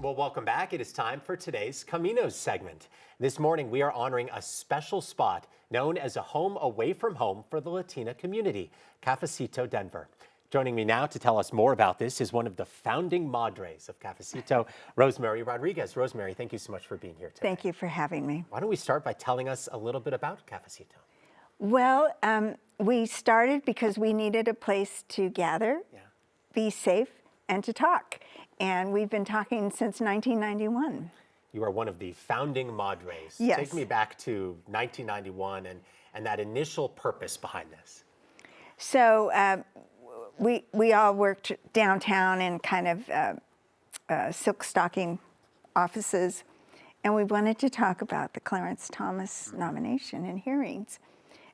Well, welcome back. It is time for today's Caminos segment. This morning, we are honoring a special spot known as a home away from home for the Latina community, Cafecito Denver. Joining me now to tell us more about this is one of the founding madres of Cafecito, Rosemary Rodriguez. Rosemary, thank you so much for being here today. Thank you for having me. Why don't we start by telling us a little bit about Cafecito? Well, we started because we needed a place to gather, be safe, and to talk. And we've been talking since 1991. You are one of the founding madres. Yes. Take me back to 1991 and that initial purpose behind this. So we all worked downtown in kind of silk stocking offices, and we wanted to talk about the Clarence Thomas nomination and hearings.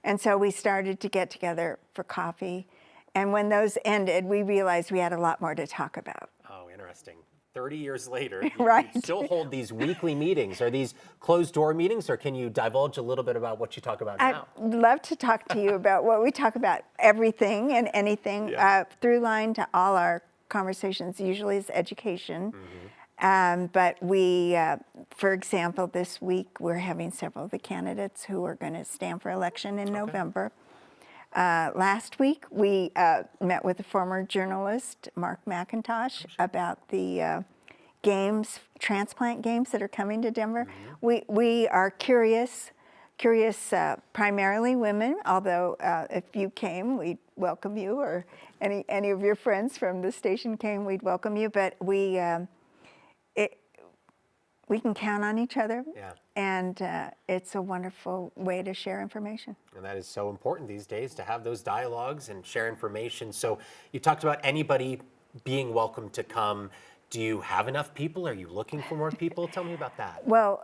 And so we started to get together for coffee. And when those ended, we realized we had a lot more to talk about. Oh, interesting. 30 years later, Right. you still hold these weekly meetings. Are these closed-door meetings, or can you divulge a little bit about what you talk about now? I'd love to talk to you about what we talk about, everything and anything. Yeah. Through line to all our conversations usually is education. But we, for example, this week we're having several of the candidates who are going to stand for election in November. Last week, we met with the former journalist, Mark McIntosh, about the transplant games that are coming to Denver. We are curious primarily women, although if you came, we'd welcome you, or any of your friends from the station came, we'd welcome you. But we can count on each other, and it's a wonderful way to share information. And that is so important these days, to have those dialogues and share information. So you talked about anybody being welcome to come. Do you have enough people? Are you looking for more people? Tell me about that. Well,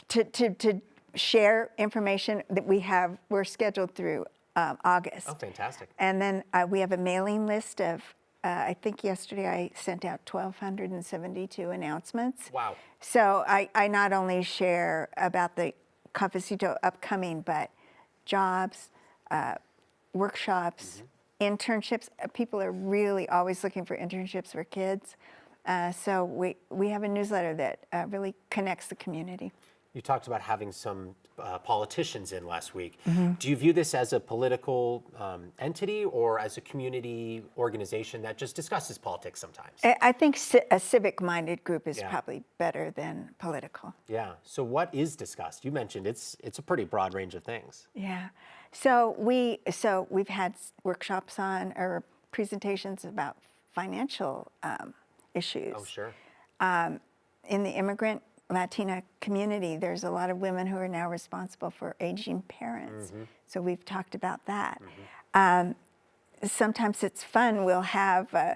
to share information that we're scheduled through August. Oh, fantastic. And then we have a mailing list of, I think yesterday I sent out 1,272 announcements. Wow. So I not only share about the Cafecito upcoming, but jobs, workshops, internships. People are really always looking for internships for kids. So we have a newsletter that really connects the community. You talked about having some politicians in last week. Do you view this as a political entity or as a community organization that just discusses politics sometimes? I think a civic-minded group is probably better than political. Yeah. So what is discussed? You mentioned it's a pretty broad range of things. Yeah. So we've had workshops on or presentations about financial issues. Oh, sure. In the immigrant Latina community, there's a lot of women who are now responsible for aging parents. So we've talked about that. Sometimes it's fun. We'll have,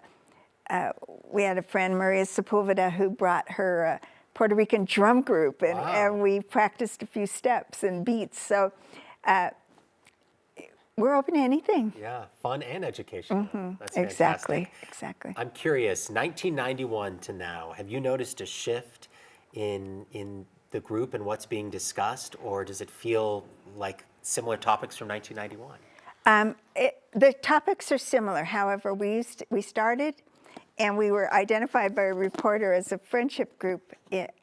we had a friend, Maria Sepulveda, who brought her Puerto Rican drum group, and we practiced a few steps and beats. So we're open to anything. Yeah, fun and educational. That's Exactly, fantastic. exactly. I'm curious, 1991 to now, have you noticed a shift in the group and what's being discussed, or does it feel like similar topics from 1991? The topics are similar. However, we started, and we were identified by a reporter as a friendship group,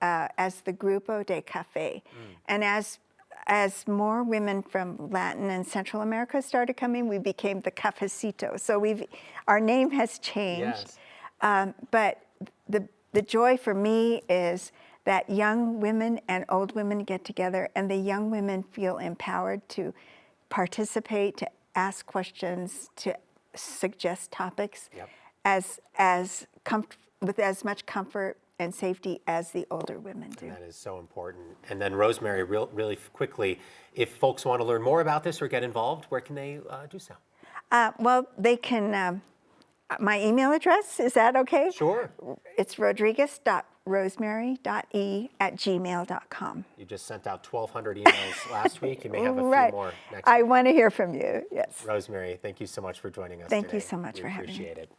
as the Grupo de Café. And as more women from Latin and Central America started coming, we became the Cafecito. So our name has changed. Yes. But the joy for me is that young women and old women get together, and the young women feel empowered to participate, to ask questions, to suggest topics with as much comfort and safety as the older women do. And that is so important. And then Rosemary, really quickly, if folks want to learn more about this or get involved, where can they do so? Well, they can, my email address, is that okay? Sure. It's rodriguez.rosemary.e@gmail.com. You just sent out 1,200 emails last week. You may have a few more next week. I want to hear from you, yes. Rosemary, thank you so much for joining us Thank today. you so much for having me. We appreciate it.